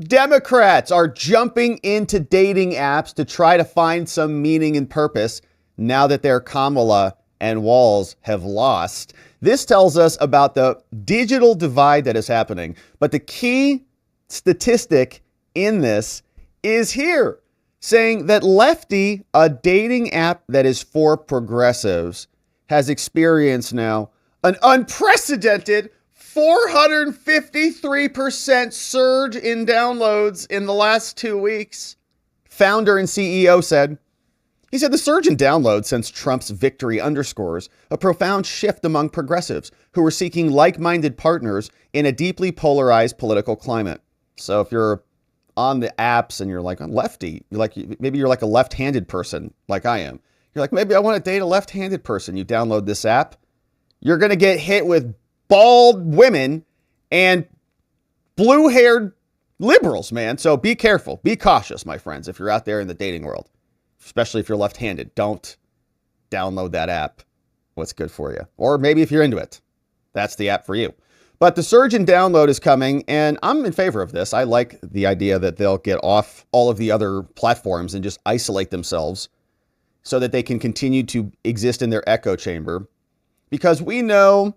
Democrats are jumping into dating apps to try to find some meaning and purpose now that their Kamala and Walz have lost. This tells us about the digital divide that is happening. But the key statistic in this is here, saying that Lefty, a dating app that is for progressives, has experienced now an unprecedented 453% surge in downloads in the last 2 weeks. Founder and CEO said, the surge in downloads since Trump's victory underscores a profound shift among progressives who are seeking like-minded partners in a deeply polarized political climate. So if you're on the apps and you're like a lefty, maybe you're like a left-handed person like I am. You're like, maybe I want to date a left-handed person. You download this app. You're going to get hit with bald women and blue-haired liberals, man. So be careful. Be cautious, my friends, if you're out there in the dating world, especially if you're left-handed. Don't download that app. What's good for you? Or maybe if you're into it, that's the app for you. But the surge in download is coming, and I'm in favor of this. I like the idea that they'll get off all of the other platforms and just isolate themselves so that they can continue to exist in their echo chamber. Because we know,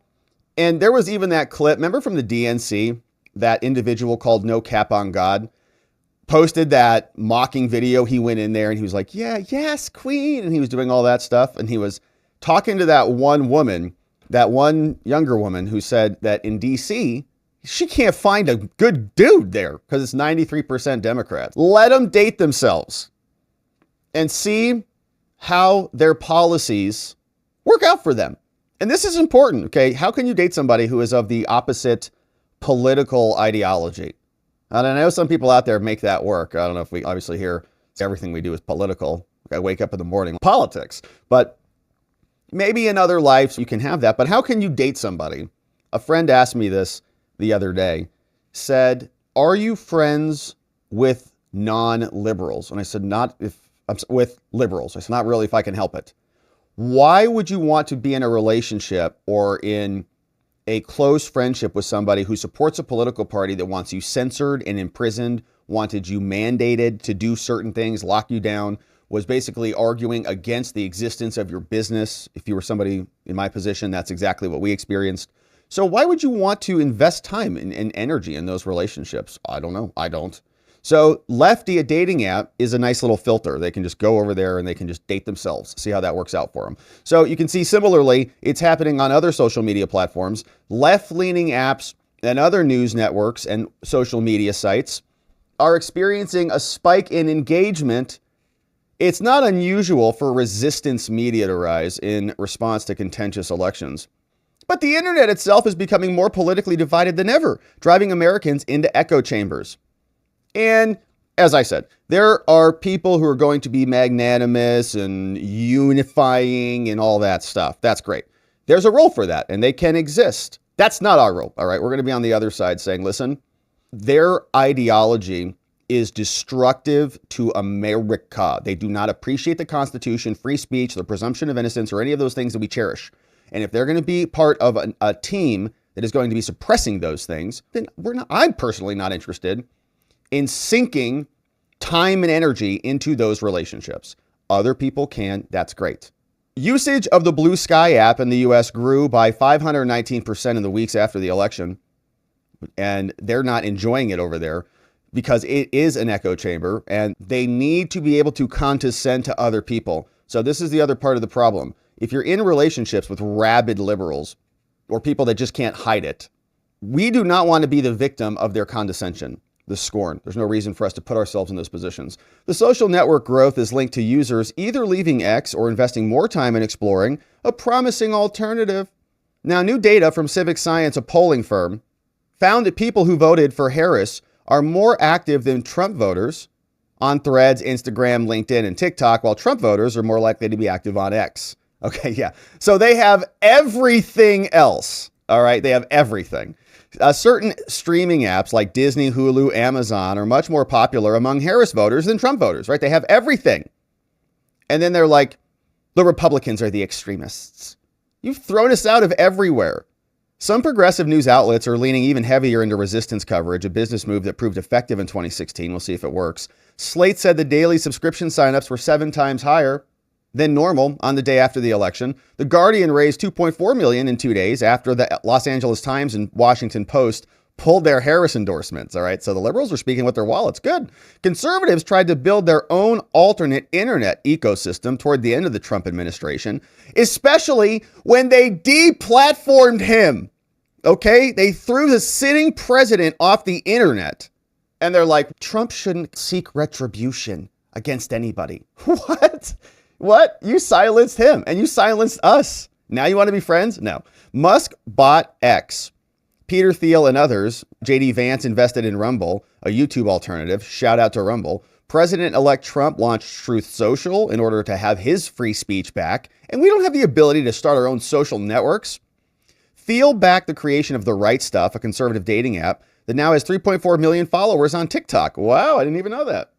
and there was even that clip, remember from the DNC, that individual called No Cap on God posted that mocking video. He went in there and he was like, yeah, yes, queen. And he was doing all that stuff. And he was talking to that one woman, that one younger woman who said that in DC, she can't find a good dude there because it's 93% Democrats. Let them date themselves and see how their policies work out for them. And this is important, okay? How can you date somebody who is of the opposite political ideology? And I know some people out there make that work. I don't know if we obviously hear everything we do is political. I wake up in the morning, politics. But maybe in other lives you can have that. But how can you date somebody? A friend asked me this the other day, said, are you friends with non-liberals? And I said, not if I'm with liberals. I said, not really if I can help it. Why would you want to be in a relationship or in a close friendship with somebody who supports a political party that wants you censored and imprisoned, wanted you mandated to do certain things, lock you down, was basically arguing against the existence of your business? If you were somebody in my position, that's exactly what we experienced. So why would you want to invest time and energy in those relationships? I don't know. I don't. So Lefty, a dating app, is a nice little filter. They can just go over there and they can just date themselves, see how that works out for them. So you can see similarly, it's happening on other social media platforms. Left-leaning apps and other news networks and social media sites are experiencing a spike in engagement. It's not unusual for resistance media to rise in response to contentious elections. But the internet itself is becoming more politically divided than ever, driving Americans into echo chambers. And as I said, there are people who are going to be magnanimous and unifying and all that stuff. That's great. There's a role for that, and they can exist. That's not our role, all right? We're going to be on the other side saying, listen, their ideology is destructive to America. They do not appreciate the Constitution, free speech, the presumption of innocence, or any of those things that we cherish. And if they're going to be part of a team that is going to be suppressing those things, then I'm personally not interested in sinking time and energy into those relationships. Other people can, that's great. Usage of the Blue Sky app in the US grew by 519% in the weeks after the election. And they're not enjoying it over there because it is an echo chamber and they need to be able to condescend to other people. So this is the other part of the problem. If you're in relationships with rabid liberals or people that just can't hide it, we do not want to be the victim of their condescension. The scorn. There's no reason for us to put ourselves in those positions. The social network growth is linked to users either leaving X or investing more time in exploring a promising alternative. Now, new data from Civic Science, a polling firm, found that people who voted for Harris are more active than Trump voters on Threads, Instagram, LinkedIn, and TikTok, while Trump voters are more likely to be active on X. Okay, yeah. So they have everything else. All right, they have everything. Certain streaming apps like Disney, Hulu, Amazon are much more popular among Harris voters than Trump voters, right? They have everything. And then they're like, the Republicans are the extremists. You've thrown us out of everywhere. Some progressive news outlets are leaning even heavier into resistance coverage, a business move that proved effective in 2016. We'll see if it works. Slate said the daily subscription signups were 7 times higher than normal on the day after the election. The Guardian raised $2.4 million in 2 days after the Los Angeles Times and Washington Post pulled their Harris endorsements. All right, so the liberals are speaking with their wallets. Good. Conservatives tried to build their own alternate internet ecosystem toward the end of the Trump administration, especially when they deplatformed him. Okay, they threw the sitting president off the internet, and they're like, Trump shouldn't seek retribution against anybody. What? What? You silenced him, and you silenced us. Now you want to be friends? No. Musk bought X. Peter Thiel and others. J.D. Vance invested in Rumble, a YouTube alternative. Shout out to Rumble. President-elect Trump launched Truth Social in order to have his free speech back, and we don't have the ability to start our own social networks. Thiel backed the creation of The Right Stuff, a conservative dating app that now has 3.4 million followers on TikTok. Wow, I didn't even know that.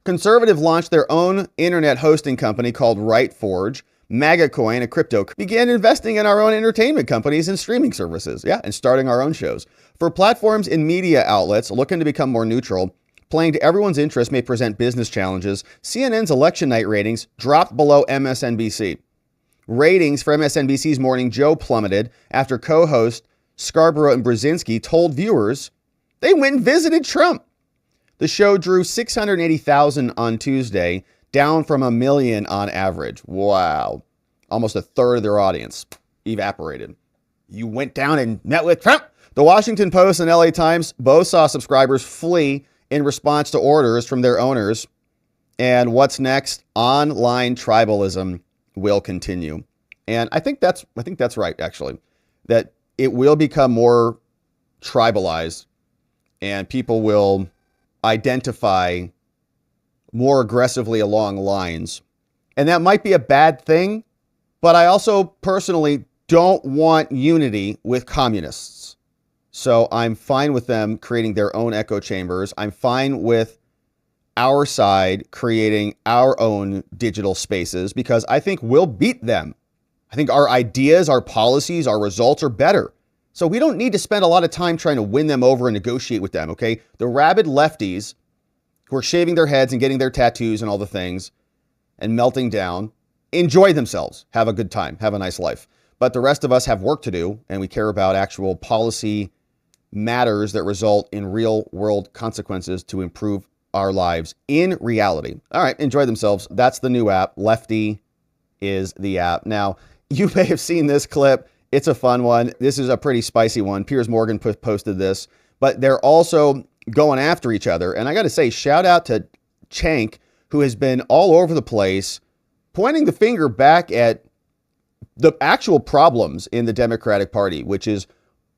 Conservative launched their own internet hosting company called RightForge. MagaCoin, a crypto, began investing in our own entertainment companies and streaming services. Yeah, and starting our own shows. For platforms and media outlets looking to become more neutral, playing to everyone's interest may present business challenges. CNN's election night ratings dropped below MSNBC. Ratings for MSNBC's Morning Joe plummeted after co-host Scarborough and Brzezinski told viewers they went and visited Trump. The show drew 680,000 on Tuesday, down from 1 million on average. Wow. Almost a third of their audience evaporated. You went down and met with Trump. The Washington Post and LA Times both saw subscribers flee in response to orders from their owners. And what's next? Online tribalism will continue. And I think that's right, actually, that it will become more tribalized and people will identify more aggressively along lines. And that might be a bad thing, but I also personally don't want unity with communists. So I'm fine with them creating their own echo chambers. I'm fine with our side creating our own digital spaces because I think we'll beat them. I think our ideas, our policies, our results are better. So we don't need to spend a lot of time trying to win them over and negotiate with them, okay? The rabid lefties who are shaving their heads and getting their tattoos and all the things and melting down, enjoy themselves, have a good time, have a nice life. But the rest of us have work to do, and we care about actual policy matters that result in real world consequences to improve our lives in reality. All right, enjoy themselves. That's the new app. Lefty is the app. Now, you may have seen this clip. It's a fun one. This is a pretty spicy one. Piers Morgan posted this, but they're also going after each other. And I got to say, shout out to Cenk, who has been all over the place, pointing the finger back at the actual problems in the Democratic Party, which is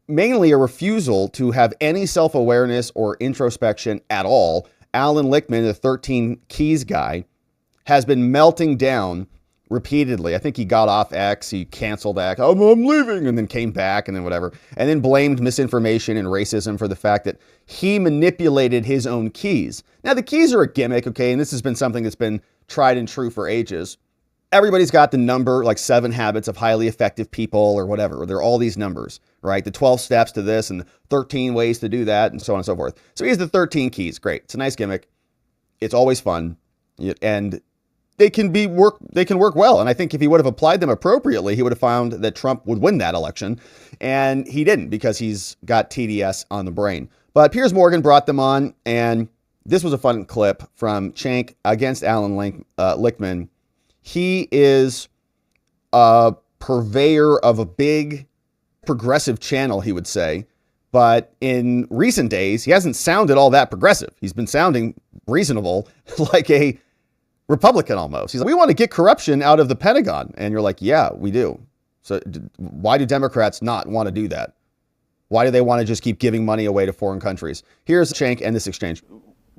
mainly a refusal to have any self-awareness or introspection at all. Alan Lichtman, the 13 Keys guy, has been melting down repeatedly. I think he got off X, he canceled X, I'm leaving, and then came back and then whatever, and then blamed misinformation and racism for the fact that he manipulated his own keys. Now, the keys are a gimmick, okay, and this has been something that's been tried and true for ages. Everybody's got the number, like 7 habits of highly effective people or whatever. There are all these numbers, right? The 12 steps to this and 13 ways to do that and so on and so forth. So he has the 13 keys. Great. It's a nice gimmick. It's always fun. And they can work well. And I think if he would have applied them appropriately, he would have found that Trump would win that election. And he didn't because he's got TDS on the brain. But Piers Morgan brought them on. And this was a fun clip from Cenk against Alan Lichtman. He is a purveyor of a big progressive channel, he would say. But in recent days, he hasn't sounded all that progressive. He's been sounding reasonable, like a Republican almost. He's like, we want to get corruption out of the Pentagon. And you're like, yeah, we do. So why do Democrats not want to do that? Why do they want to just keep giving money away to foreign countries? Here's Cenk and this exchange.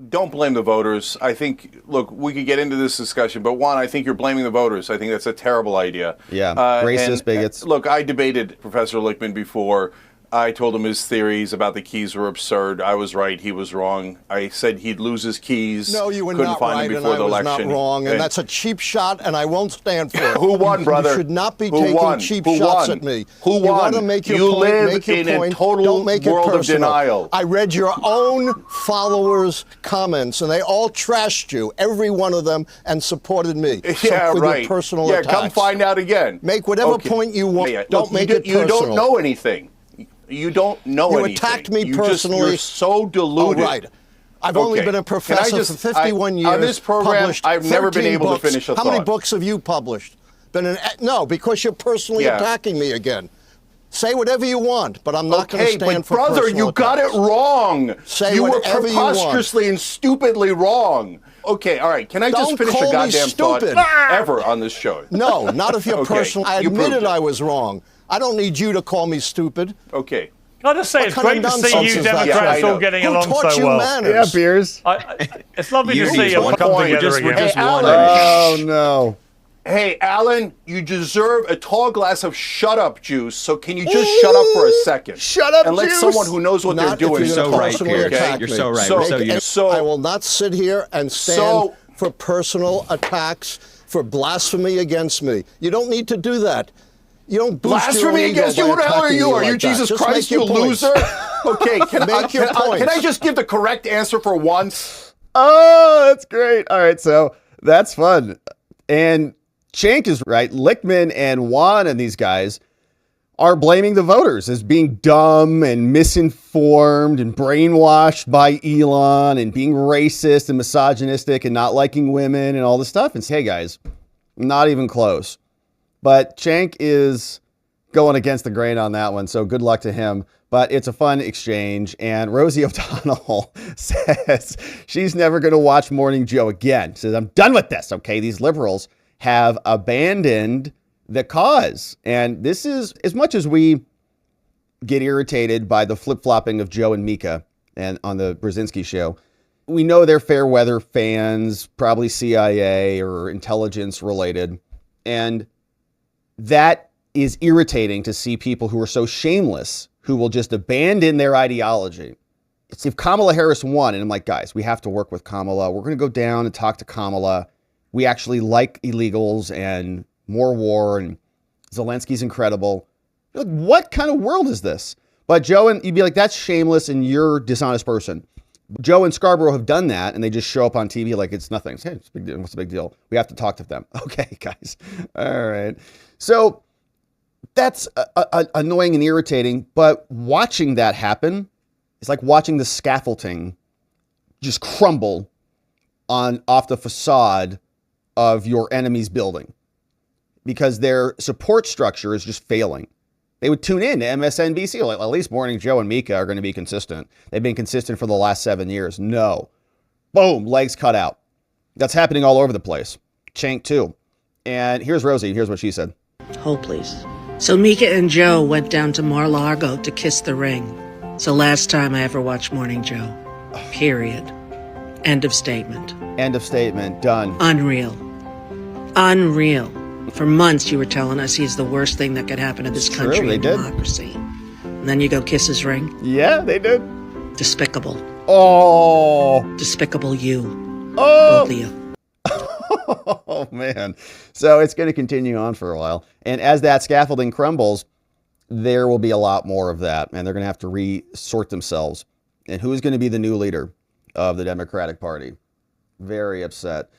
Don't blame the voters. I think, look, we could get into this discussion, but one, I think you're blaming the voters. I think that's a terrible idea. Yeah, racist, bigots. Look, I debated Professor Lichtman before. I told him his theories about the keys were absurd. I was right. He was wrong. I said he'd lose his keys. No, you were couldn't not find right, them and before I the was election. not wrong, and that's a cheap shot, and I won't stand for it. Who won, brother? You should not be Who taking won? cheap Who shots won? at me. Who You won? want to make your You point, live make your in a point. total Don't make it world of personal. denial. I read your own followers' comments, and they all trashed you, every one of them, and supported me. Yeah, with right. Your personal yeah, attacks. come find out again. Make whatever point you want. Yeah, Don't look, make it personal. You don't know anything. You don't know You anything. attacked me You personally. You're so deluded. Oh, right. I've only been a professor for 51 years. On this program, published I've never been 13 able books. to finish a How thought. many books have you published? No, because you're personally attacking me again. Say whatever you want, but I'm not going to stand for brother, personal you got it attacks. wrong. Say you were whatever you want. preposterously and stupidly wrong. Okay, all right. Can I just Don't finish call a me goddamn thought stupid. ever on this show? No, not if you're Okay, personal. I you proved admitted it. I was wrong. I don't need you to call me stupid. Okay. Can I just say, it's great to see you is that? Democrats Yeah, I all know. getting Who along taught so you well. manners? Yeah, Beers. It's lovely to Unity see is you one come point. together We're again. just Hey, one. Alan. Oh, no. Hey, Alan, you deserve a tall glass of shut up juice, so can you just shut up for a second? Shut up and let juice? someone who knows what Not they're doing if you're so gonna right, personally Pierce. attack You're me. so right. So- We're so united. so- I will not sit here and stand So- for personal attacks, for blasphemy against me. You don't need to do that. You don't boost your Blasphemy ego against you? by Who the hell are attacking you? me Are you like that. Jesus Just Christ, make you your points. loser? Okay, can Make your I points. just give the correct answer for once? Oh, that's great. All right, so that's fun. And Cenk is right. Lichtman and Juan and these guys are blaming the voters as being dumb and misinformed and brainwashed by Elon and being racist and misogynistic and not liking women and all this stuff. And say, hey, guys, not even close. But Cenk is going against the grain on that one, so good luck to him. But it's a fun exchange, and Rosie O'Donnell says she's never going to watch Morning Joe again. She says, I'm done with this, okay? These liberals have abandoned the cause. And this is, as much as we get irritated by the flip-flopping of Joe and Mika and on the Brzezinski show, we know they're fair weather fans, probably CIA or intelligence related. And that is irritating to see people who are so shameless, who will just abandon their ideology. It's if Kamala Harris won, and I'm like, guys, we have to work with Kamala. We're going to go down and talk to Kamala. We actually like illegals and more war, and Zelensky's incredible. You're like, what kind of world is this? But Joe, and you'd be like, that's shameless and you're a dishonest person. Joe and Scarborough have done that, and they just show up on TV like it's nothing. Hey, it's a big deal. What's the big deal? We have to talk to them. Okay, guys. All right. So that's annoying and irritating, but watching that happen is like watching the scaffolding just crumble off the facade of your enemy's building because their support structure is just failing. They would tune in to MSNBC. Like, at least Morning Joe and Mika are going to be consistent. They've been consistent for the last 7 years. No. Boom, legs cut out. That's happening all over the place. Cenk too. And here's Rosie. Here's what she said. Hold, please. So Mika and Joe went down to Mar-a-Lago to kiss the ring. It's the last time I ever watched Morning Joe. Period. End of statement. End of statement. Done. Unreal. Unreal. For months you were telling us he's the worst thing that could happen to this It's country true, they and did. democracy. And then you go kiss his ring? Yeah, they did. Despicable. Oh. Despicable you. Oh. Both of you. Oh, man. So it's going to continue on for a while. And as that scaffolding crumbles, there will be a lot more of that. And they're going to have to resort themselves. And who is going to be the new leader of the Democratic Party? Very upset.